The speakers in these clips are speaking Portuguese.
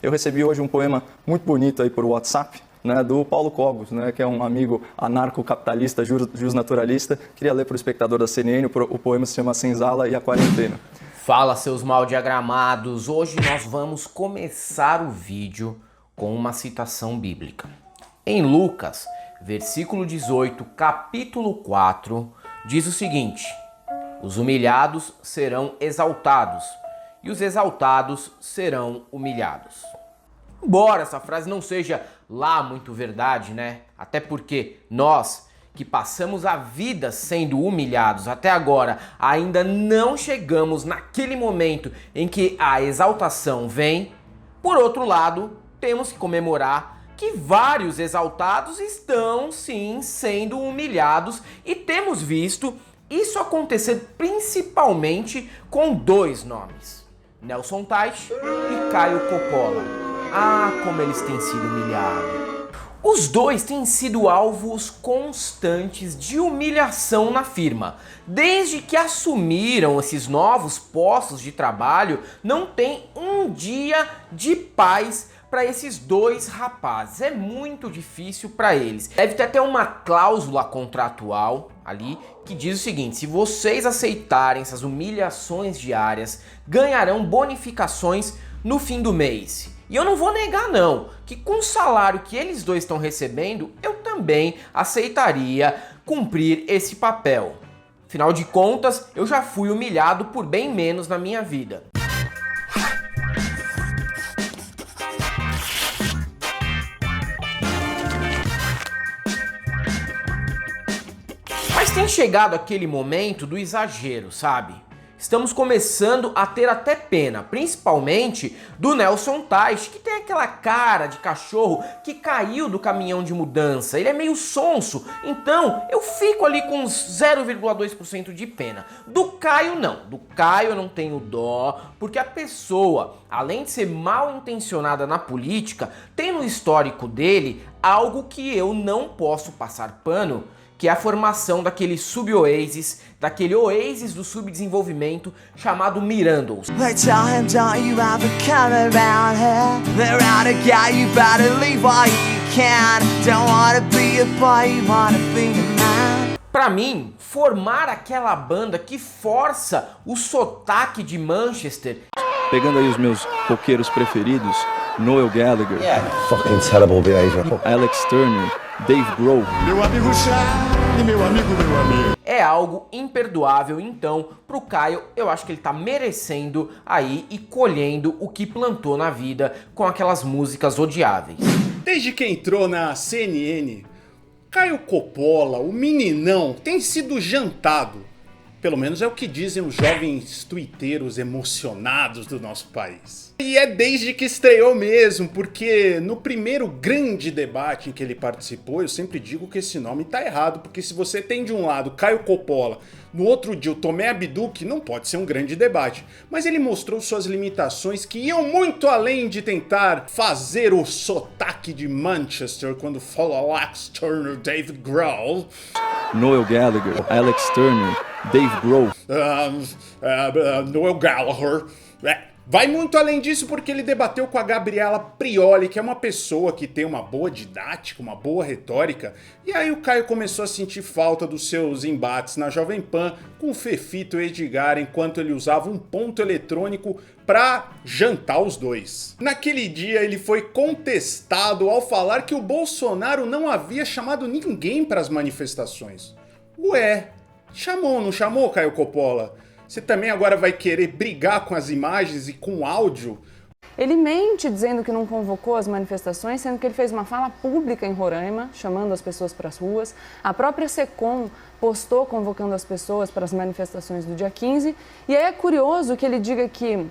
Eu recebi hoje um poema muito bonito aí por WhatsApp, né, do Paulo Cogos, né, que é um amigo anarcocapitalista, justnaturalista. Queria ler para o espectador da CNN, o poema se chama Senzala e a Quarentena. Fala, seus mal diagramados! Hoje nós vamos começar o vídeo com uma citação bíblica. Em Lucas, versículo 18, capítulo 4, diz o seguinte: os humilhados serão exaltados, e os exaltados serão humilhados. Embora essa frase não seja lá muito verdade, né? Até porque nós, que passamos a vida sendo humilhados até agora, ainda não chegamos naquele momento em que a exaltação vem. Por outro lado, temos que comemorar que vários exaltados estão sim sendo humilhados e temos visto isso acontecer principalmente com dois nomes: Nelson Teich e Caio Coppola. Ah, como eles têm sido humilhados. Os dois têm sido alvos constantes de humilhação na firma. Desde que assumiram esses novos postos de trabalho, não tem um dia de paz para esses dois rapazes. É muito difícil para eles. Deve ter até uma cláusula contratual ali que diz o seguinte: se vocês aceitarem essas humilhações diárias, ganharão bonificações no fim do mês. E eu não vou negar não, que com o salário que eles dois estão recebendo, eu também aceitaria cumprir esse papel. Afinal de contas, eu já fui humilhado por bem menos na minha vida. Mas tem chegado aquele momento do exagero, sabe? Estamos começando a ter até pena, principalmente do Nelson Teich, que tem aquela cara de cachorro que caiu do caminhão de mudança. Ele é meio sonso, então eu fico ali com uns 0,2% de pena. Do Caio não, do Caio eu não tenho dó, porque a pessoa, além de ser mal intencionada na política, tem no histórico dele algo que eu não posso passar pano, que é a formação daquele sub-oasis, daquele oasis do subdesenvolvimento chamado Mirandols. Pra mim, formar aquela banda que força o sotaque de Manchester. Pegando aí os meus roqueiros preferidos, Noel Gallagher, Fucking terrible behavior. Alex Turner, Dave Grohl. Meu amigo Charlie, meu amigo. É algo imperdoável, então, pro Caio. Eu acho que ele tá merecendo aí e colhendo o que plantou na vida com aquelas músicas odiáveis. Desde que entrou na CNN, Caio Coppola, o meninão, tem sido jantado. Pelo menos é o que dizem os jovens tuiteiros emocionados do nosso país. E é desde que estreou mesmo, porque no primeiro grande debate em que ele participou, eu sempre digo que esse nome tá errado, porque se você tem de um lado Caio Coppola, no outro dia o Tomé Abduch, não pode ser um grande debate. Mas ele mostrou suas limitações que iam muito além de tentar fazer o sotaque de Manchester quando fala Alex Turner, David Grohl. Noel Gallagher, Alex Turner, Dave Grohl. Noel Gallagher. Vai muito além disso porque ele debateu com a Gabriela Prioli, que é uma pessoa que tem uma boa didática, uma boa retórica. E aí o Caio começou a sentir falta dos seus embates na Jovem Pan com o Fefito Edgar, enquanto ele usava um ponto eletrônico para jantar os dois. Naquele dia ele foi contestado ao falar que o Bolsonaro não havia chamado ninguém para as manifestações. Ué, chamou, não chamou, Caio Coppola? Você também agora vai querer brigar com as imagens e com o áudio? Ele mente dizendo que não convocou as manifestações, sendo que ele fez uma fala pública em Roraima, chamando as pessoas para as ruas. A própria SECOM postou convocando as pessoas para as manifestações do dia 15. E aí é curioso que ele diga que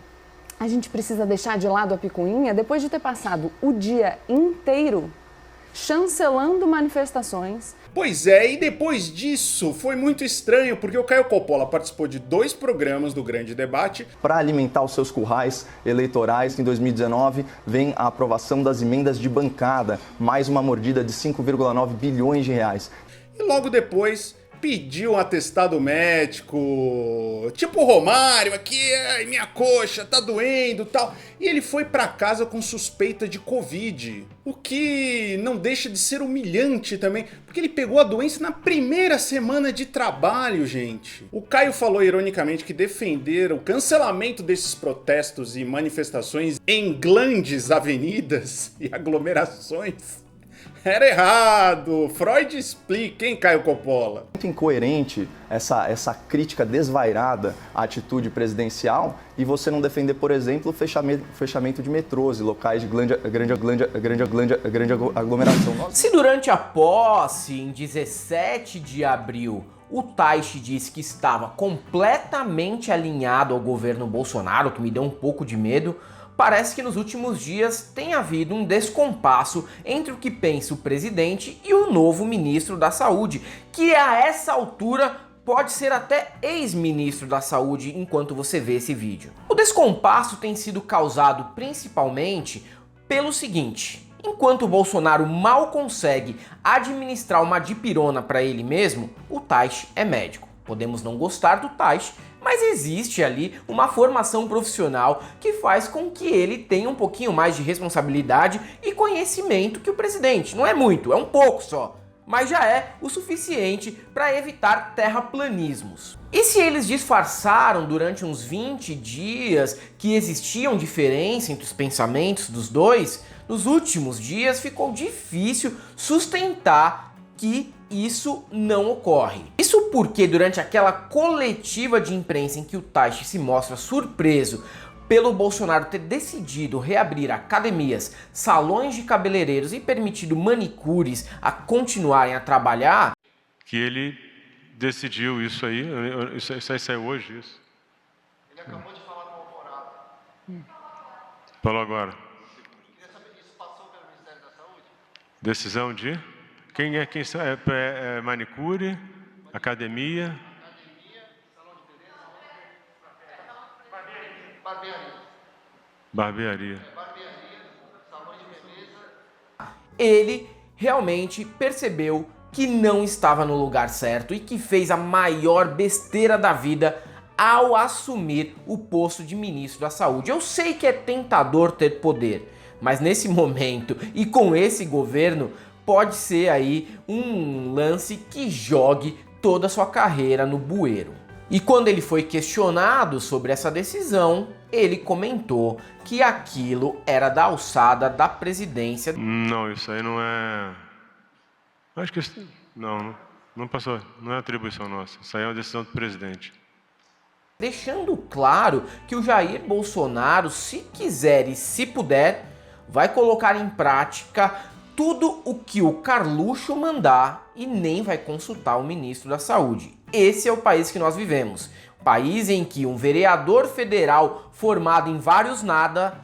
a gente precisa deixar de lado a picuinha depois de ter passado o dia inteiro chancelando manifestações. Pois é, e depois disso foi muito estranho, porque o Caio Coppola participou de 2 programas do Grande Debate. Para alimentar os seus currais eleitorais, em 2019 vem a aprovação das emendas de bancada, mais uma mordida de 5,9 bilhões de reais. E logo depois pediu um atestado médico, tipo o Romário, aqui, ai, minha coxa tá doendo e tal. E ele foi pra casa com suspeita de Covid, o que não deixa de ser humilhante também, porque ele pegou a doença na primeira semana de trabalho, gente. O Caio falou ironicamente que defender o cancelamento desses protestos e manifestações em grandes avenidas e aglomerações era errado. Freud explica, hein, Caio Coppola? Muito incoerente essa crítica desvairada à atitude presidencial e você não defender, por exemplo, o fechamento de metrôs e locais de grande aglomeração. Se durante a posse, em 17 de abril, o Taishi disse que estava completamente alinhado ao governo Bolsonaro, que me deu um pouco de medo, parece que nos últimos dias tem havido um descompasso entre o que pensa o presidente e o novo ministro da Saúde, que a essa altura pode ser até ex-ministro da Saúde enquanto você vê esse vídeo. O descompasso tem sido causado principalmente pelo seguinte: enquanto o Bolsonaro mal consegue administrar uma dipirona para ele mesmo, o Taishi é médico. Podemos não gostar do Taishi, mas existe ali uma formação profissional que faz com que ele tenha um pouquinho mais de responsabilidade e conhecimento que o presidente. Não é muito, é um pouco só, mas já é o suficiente para evitar terraplanismos. E se eles disfarçaram durante uns 20 dias que existiam diferença entre os pensamentos dos dois, nos últimos dias ficou difícil sustentar que isso não ocorre. Isso porque durante aquela coletiva de imprensa em que o Taishi se mostra surpreso pelo Bolsonaro ter decidido reabrir academias, salões de cabeleireiros e permitido manicures a continuarem a trabalhar, que ele decidiu isso aí, isso aí saiu hoje, isso? Ele acabou de falar com o Alvorada. Falou agora. Queria saber, isso passou pelo Ministério da Saúde? Decisão de? Quem são? É manicure, academia. Academia, salão de beleza, barbearia. Barbearia. Barbearia, salões de beleza. ele realmente percebeu que não estava no lugar certo e que fez a maior besteira da vida ao assumir o posto de ministro da Saúde. Eu sei que é tentador ter poder, mas nesse momento e com esse governo pode ser aí um lance que jogue toda a sua carreira no bueiro. E quando ele foi questionado sobre essa decisão, ele comentou que aquilo era da alçada da presidência. Não, isso aí não é... Acho que isso... Não passou. Não é atribuição nossa. Isso aí é uma decisão do presidente. Deixando claro que o Jair Bolsonaro, se quiser e se puder, vai colocar em prática tudo o que o Carluxo mandar e nem vai consultar o ministro da Saúde. Esse é o país que nós vivemos. País em que um vereador federal formado em vários nada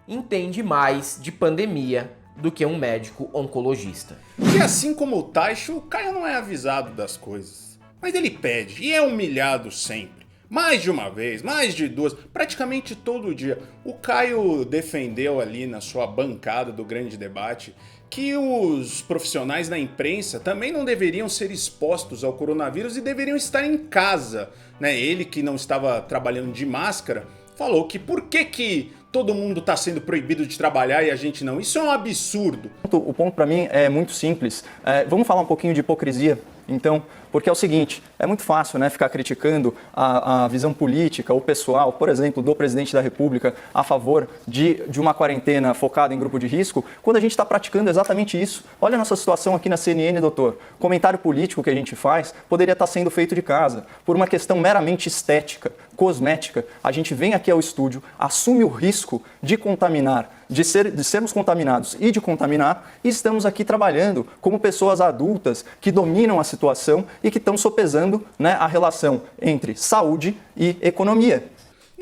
entende mais de pandemia do que um médico oncologista. E assim como o Taishi, o Caio não é avisado das coisas. Mas ele pede e é humilhado sempre. Mais de uma vez, mais de duas, praticamente todo dia. O Caio defendeu ali na sua bancada do grande debate que os profissionais da imprensa também não deveriam ser expostos ao coronavírus e deveriam estar em casa, né? Ele, que não estava trabalhando de máscara, falou que por que todo mundo está sendo proibido de trabalhar e a gente não? Isso é um absurdo. O ponto para mim é muito simples. Vamos falar um pouquinho de hipocrisia, então, porque é o seguinte, é muito fácil, né, ficar criticando a visão política ou pessoal, por exemplo, do presidente da República a favor de uma quarentena focada em grupo de risco, quando a gente está praticando exatamente isso. Olha a nossa situação aqui na CNN, doutor. O comentário político que a gente faz poderia estar sendo feito de casa. Por uma questão meramente estética, cosmética, a gente vem aqui ao estúdio, assume o risco de contaminar, de sermos contaminados e de contaminar, e estamos aqui trabalhando como pessoas adultas que dominam a situação e que estão sopesando, né, a relação entre saúde e economia.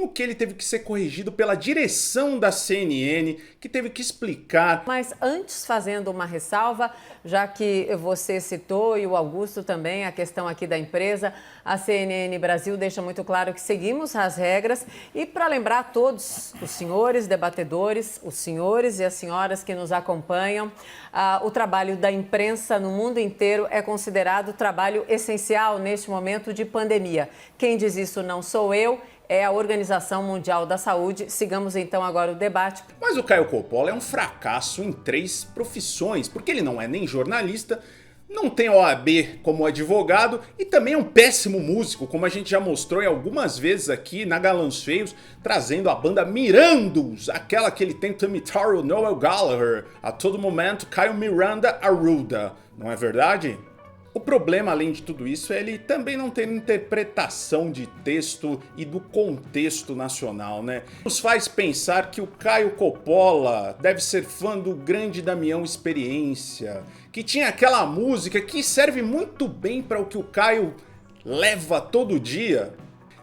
no que ele teve que ser corrigido pela direção da CNN, que teve que explicar. Mas antes, fazendo uma ressalva, já que você citou e o Augusto também, a questão aqui da empresa, a CNN Brasil deixa muito claro que seguimos as regras e para lembrar a todos os senhores debatedores, os senhores e as senhoras que nos acompanham, o trabalho da imprensa no mundo inteiro é considerado trabalho essencial neste momento de pandemia. Quem diz isso não sou eu, é a Organização Mundial da Saúde. Sigamos então agora o debate. Mas o Caio Coppola é um fracasso em 3 profissões, porque ele não é nem jornalista, não tem OAB como advogado e também é um péssimo músico, como a gente já mostrou em algumas vezes aqui na Galãs Feios, trazendo a banda Mirandos, aquela que ele tenta imitar o Noel Gallagher, a todo momento Caio Miranda Arruda, não é verdade? O problema, além de tudo isso, é ele também não ter interpretação de texto e do contexto nacional, né? Nos faz pensar que o Caio Coppola deve ser fã do grande Damião Experiência, que tinha aquela música que serve muito bem para o que o Caio leva todo dia,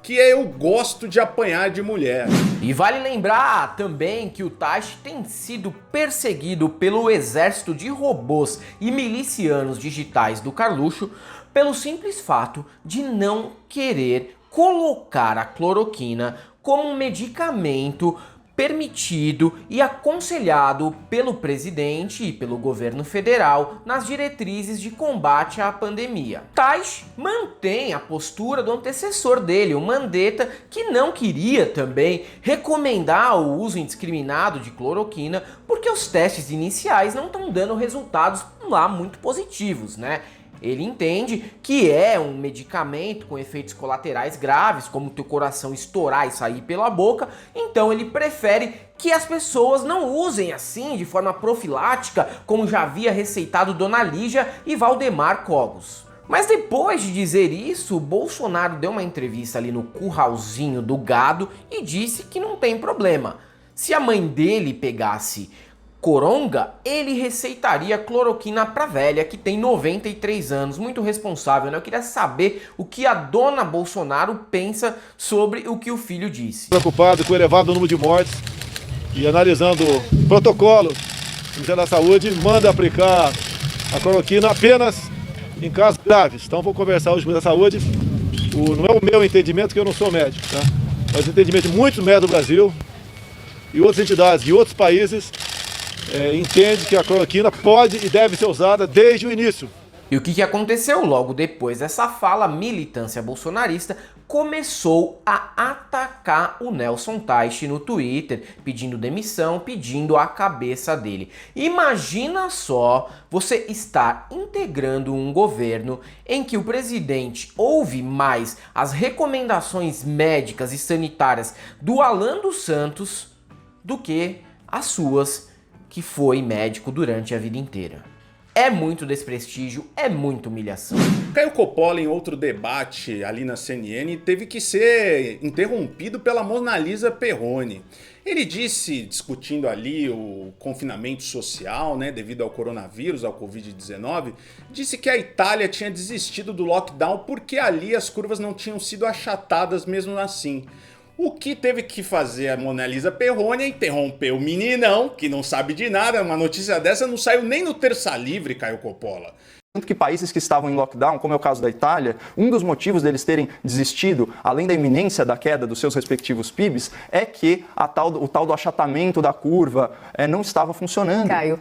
que é Eu Gosto de Apanhar de Mulher. E vale lembrar também que o Taishi tem sido perseguido pelo exército de robôs e milicianos digitais do Carluxo pelo simples fato de não querer colocar a cloroquina como um medicamento permitido e aconselhado pelo presidente e pelo governo federal nas diretrizes de combate à pandemia. Taishi mantém a postura do antecessor dele, o Mandetta, que não queria também recomendar o uso indiscriminado de cloroquina porque os testes iniciais não estão dando resultados lá muito positivos, né? Ele entende que é um medicamento com efeitos colaterais graves, como teu coração estourar e sair pela boca, então ele prefere que as pessoas não usem assim de forma profilática, como já havia receitado Dona Lígia e Valdemar Cogos. Mas depois de dizer isso, o Bolsonaro deu uma entrevista ali no curralzinho do gado e disse que não tem problema. Se a mãe dele pegasse coronga, ele receitaria cloroquina pra velha, que tem 93 anos, muito responsável, né? Eu queria saber o que a dona Bolsonaro pensa sobre o que o filho disse. Preocupado com o elevado número de mortes e analisando o protocolo do Ministério da Saúde, manda aplicar a cloroquina apenas em casos graves. Então vou conversar hoje com o Ministério da Saúde, não é o meu entendimento, que eu não sou médico, tá? Mas o entendimento de muitos médicos do Brasil e outras entidades e outros países entende que a cloroquina pode e deve ser usada desde o início. E o que aconteceu logo depois dessa fala? A militância bolsonarista começou a atacar o Nelson Taishi no Twitter, pedindo demissão, pedindo a cabeça dele. Imagina só você estar integrando um governo em que o presidente ouve mais as recomendações médicas e sanitárias do Alan dos Santos do que as suas, que foi médico durante a vida inteira. É muito desprestígio, é muita humilhação. Caio Coppola, em outro debate ali na CNN, teve que ser interrompido pela Mona Lisa Perrone. Ele disse, discutindo ali o confinamento social, né, devido ao coronavírus, ao Covid-19, disse que a Itália tinha desistido do lockdown porque ali as curvas não tinham sido achatadas mesmo assim. O que teve que fazer a Mona Lisa Perrone é interromper o meninão, que não sabe de nada. Uma notícia dessa não saiu nem no Terça Livre, Caio Coppola. Tanto que países que estavam em lockdown, como é o caso da Itália, um dos motivos deles terem desistido, além da iminência da queda dos seus respectivos PIBs, é que o tal do achatamento da curva não estava funcionando. Caio,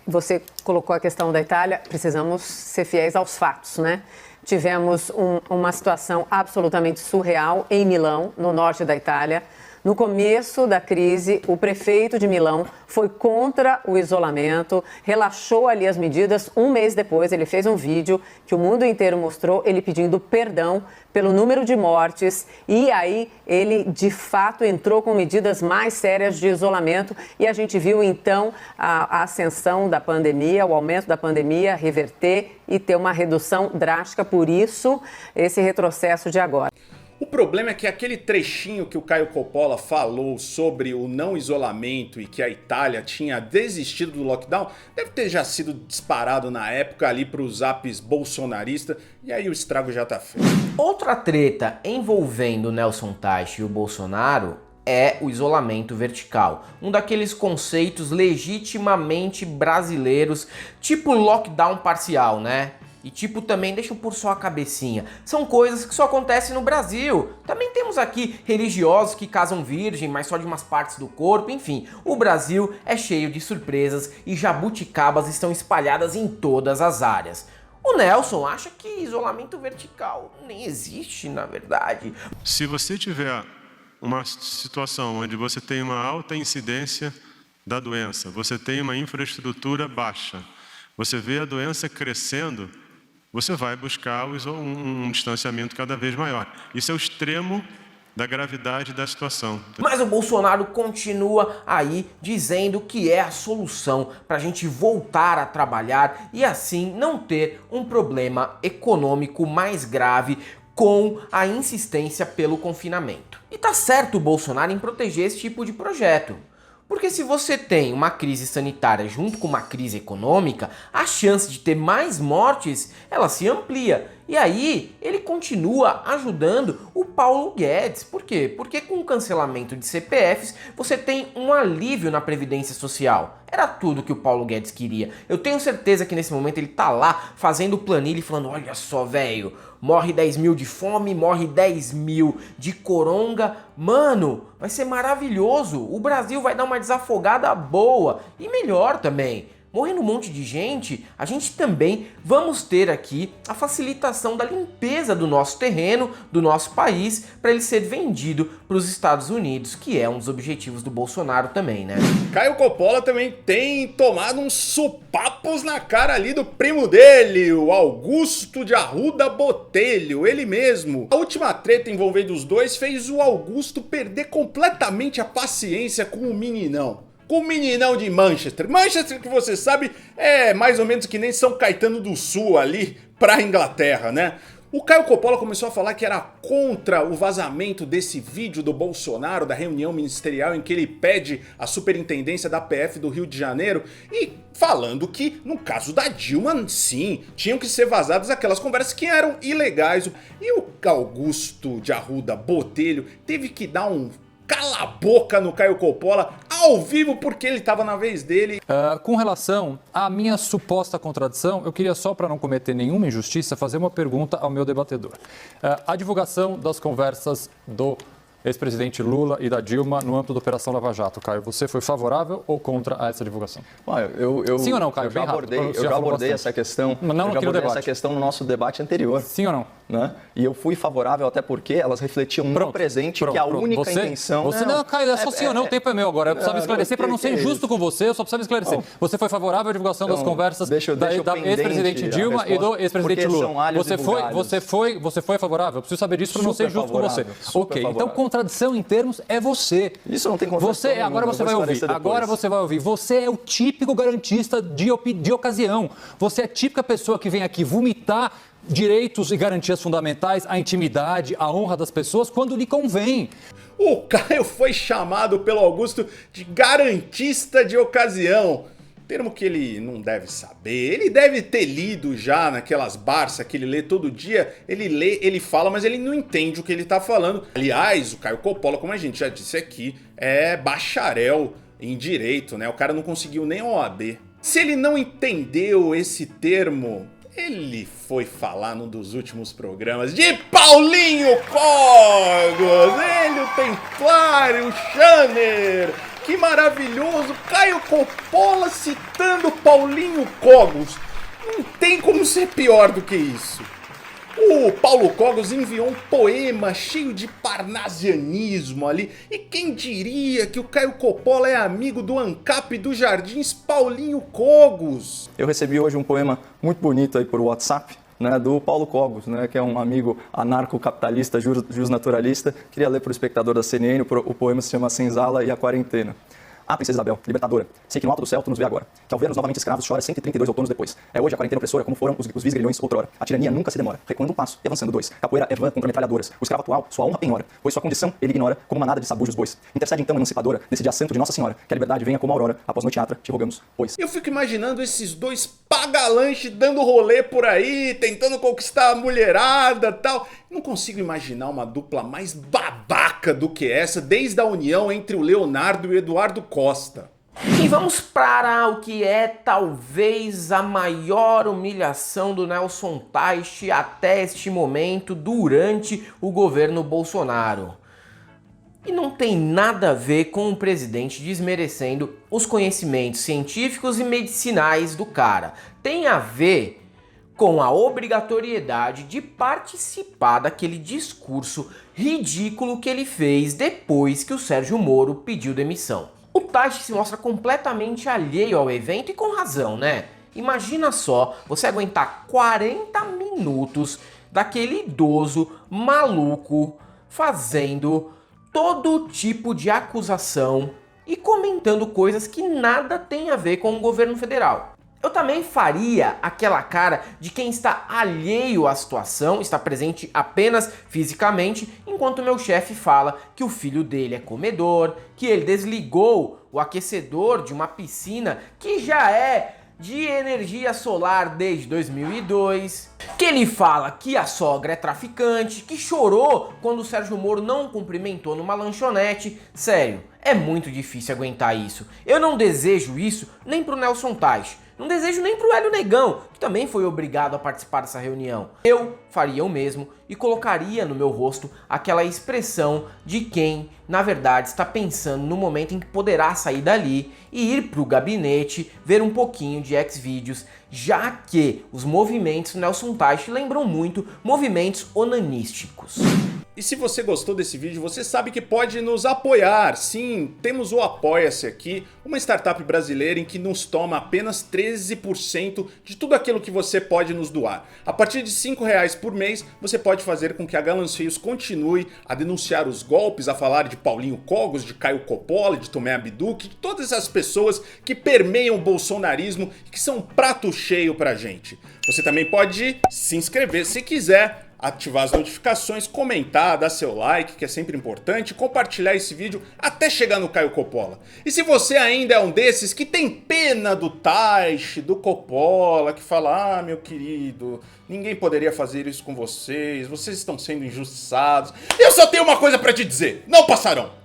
você colocou a questão da Itália, precisamos ser fiéis aos fatos, né? Tivemos uma situação absolutamente surreal em Milão, no norte da Itália. No começo da crise, o prefeito de Milão foi contra o isolamento, relaxou ali as medidas. Um mês depois, ele fez um vídeo que o mundo inteiro mostrou, ele pedindo perdão pelo número de mortes. E aí, ele, de fato, entrou com medidas mais sérias de isolamento. E a gente viu, então, a ascensão da pandemia, o aumento da pandemia, reverter e ter uma redução drástica. Por isso, esse retrocesso de agora. O problema é que aquele trechinho que o Caio Coppola falou sobre o não isolamento e que a Itália tinha desistido do lockdown, deve ter já sido disparado na época ali para os zaps bolsonaristas, e aí o estrago já tá feito. Outra treta envolvendo Nelson Teich e o Bolsonaro é o isolamento vertical, um daqueles conceitos legitimamente brasileiros, tipo lockdown parcial, né? E tipo também, deixa eu pôr só a cabecinha, são coisas que só acontecem no Brasil. Também temos aqui religiosos que casam virgem, mas só de umas partes do corpo, enfim. O Brasil é cheio de surpresas e jabuticabas estão espalhadas em todas as áreas. O Nelson acha que isolamento vertical nem existe, na verdade. Se você tiver uma situação onde você tem uma alta incidência da doença, você tem uma infraestrutura baixa, você vê a doença crescendo, você vai buscar um distanciamento cada vez maior. Isso é o extremo da gravidade da situação. Mas o Bolsonaro continua aí dizendo que é a solução para a gente voltar a trabalhar e assim não ter um problema econômico mais grave com a insistência pelo confinamento. E tá certo o Bolsonaro em proteger esse tipo de projeto. Porque se você tem uma crise sanitária junto com uma crise econômica, a chance de ter mais mortes, ela se amplia. E aí, ele continua ajudando o Paulo Guedes. Por quê? Porque com o cancelamento de CPFs, você tem um alívio na Previdência Social. Era tudo que o Paulo Guedes queria. Eu tenho certeza que nesse momento ele tá lá fazendo planilha e falando, olha só, velho, morre 10 mil de fome, morre 10 mil de coronga. Mano, vai ser maravilhoso. O Brasil vai dar uma desafogada boa e melhor também. Morrendo um monte de gente, a gente também vamos ter aqui a facilitação da limpeza do nosso terreno, do nosso país, para ele ser vendido para os Estados Unidos, que é um dos objetivos do Bolsonaro também, né? Caio Coppola também tem tomado uns sopapos na cara ali do primo dele, o Augusto de Arruda Botelho, ele mesmo. A última treta envolvendo os dois fez o Augusto perder completamente a paciência com o meninão. Com o meninão de Manchester. Manchester, que você sabe, é mais ou menos que nem São Caetano do Sul ali pra Inglaterra, né? O Caio Coppola começou a falar que era contra o vazamento desse vídeo do Bolsonaro, da reunião ministerial em que ele pede a superintendência da PF do Rio de Janeiro, e falando que, no caso da Dilma, sim, tinham que ser vazadas aquelas conversas que eram ilegais. E o Augusto de Arruda Botelho teve que dar um cala a boca no Caio Coppola ao vivo porque ele estava na vez dele. Com relação à minha suposta contradição, eu queria só, para não cometer nenhuma injustiça, fazer uma pergunta ao meu debatedor. A divulgação das conversas do ex-presidente Lula e da Dilma no âmbito da Operação Lava Jato, Caio, você foi favorável ou contra a essa divulgação? Sim ou não, Caio? Eu já abordei essa questão. Essa questão no nosso debate anterior. Sim ou não? Né? E eu fui favorável até porque elas refletiam no presente que a única intenção... Não, Caio, é só sim ou não, o tempo é meu agora. Eu precisava esclarecer para não ser injusto com você, eu só precisava esclarecer. Você foi favorável à divulgação das conversas da ex-presidente Dilma e do ex-presidente Lula. Você foi favorável? Eu preciso saber disso para não ser injusto com você. Ok, então contradição em termos é você. Isso não tem contradição. Agora você vai ouvir. Agora você vai ouvir. Você é o típico garantista de ocasião. Você é a típica pessoa que vem aqui vomitar direitos e garantias fundamentais, a intimidade, a honra das pessoas quando lhe convém. O Caio foi chamado pelo Augusto de garantista de ocasião. Termo que ele não deve saber. Ele deve ter lido já naquelas Barça que ele lê todo dia. Ele lê, ele fala, mas ele não entende o que ele tá falando. Aliás, o Caio Coppola, como a gente já disse aqui, é bacharel em direito, né? O cara não conseguiu nem OAB. Se ele não entendeu esse termo, ele foi falar num dos últimos programas de Paulinho Cogos, ele, o Templário, o Channer. Que maravilhoso, Caio Coppola citando Paulinho Cogos. Não tem como ser pior do que isso. O Paulo Cogos enviou um poema cheio de parnasianismo ali. E quem diria que o Caio Coppola é amigo do ANCAP dos Jardins Paulinho Cogos? Eu recebi hoje um poema muito bonito aí por WhatsApp, né, do Paulo Cogos, né, que é um amigo anarcocapitalista, justnaturalista. Queria ler para o espectador da CNN, o poema se chama Senzala e a Quarentena. Ah, princesa Isabel, libertadora, sei que no alto do céu tu nos vê agora, que ao ver-nos novamente escravos chora 132 outonos depois. É hoje a quarentena opressora como foram os vis-grilhões outrora. A tirania nunca se demora, recuando um passo e avançando dois. Capoeira é vã contra metralhadoras, o escravo atual sua honra penhora, pois sua condição ele ignora como manada de sabujos bois. Intercede então, emancipadora, nesse dia santo de Nossa Senhora, que a liberdade venha como a aurora, após noite atra, te rogamos, pois. Eu fico imaginando esses dois pagalanches dando rolê por aí, tentando conquistar a mulherada e tal. Não consigo imaginar uma dupla mais babaca do que essa, desde a união entre o Leonardo e o Eduardo Costa. E vamos para o que é talvez a maior humilhação do Nelson Teich até este momento durante o governo Bolsonaro. E não tem nada a ver com o presidente desmerecendo os conhecimentos científicos e medicinais do cara. Tem a ver com a obrigatoriedade de participar daquele discurso ridículo que ele fez depois que o Sérgio Moro pediu demissão. O Teich se mostra completamente alheio ao evento e com razão, né? Imagina só você aguentar 40 minutos daquele idoso maluco fazendo todo tipo de acusação e comentando coisas que nada tem a ver com o governo federal. Eu também faria aquela cara de quem está alheio à situação, está presente apenas fisicamente, enquanto meu chefe fala que o filho dele é comedor, que ele desligou o aquecedor de uma piscina que já é de energia solar desde 2002, que ele fala que a sogra é traficante, que chorou quando o Sérgio Moro não cumprimentou numa lanchonete. Sério, é muito difícil aguentar isso. Eu não desejo isso nem pro Nelson Teich. Não desejo nem pro Hélio Negão, que também foi obrigado a participar dessa reunião. Eu faria o mesmo e colocaria no meu rosto aquela expressão de quem, na verdade, está pensando no momento em que poderá sair dali e ir pro gabinete ver um pouquinho de Xvideos, já que os movimentos do Nelson Teich lembram muito movimentos onanísticos. E se você gostou desse vídeo, você sabe que pode nos apoiar. Sim, temos o Apoia-se aqui, uma startup brasileira em que nos toma apenas 13% de tudo aquilo que você pode nos doar. A partir de R$5 por mês, você pode fazer com que a Galanceios continue a denunciar os golpes, a falar de Paulinho Cogos, de Caio Coppola, de Tomé Abduch, de todas essas pessoas que permeiam o bolsonarismo e que são um prato cheio pra gente. Você também pode se inscrever se quiser, ativar as notificações, comentar, dar seu like, que é sempre importante, compartilhar esse vídeo até chegar no Caio Coppola. E se você ainda é um desses que tem pena do Teich, do Coppola, que fala, ah, meu querido, ninguém poderia fazer isso com vocês, vocês estão sendo injustiçados, eu só tenho uma coisa pra te dizer, não passarão!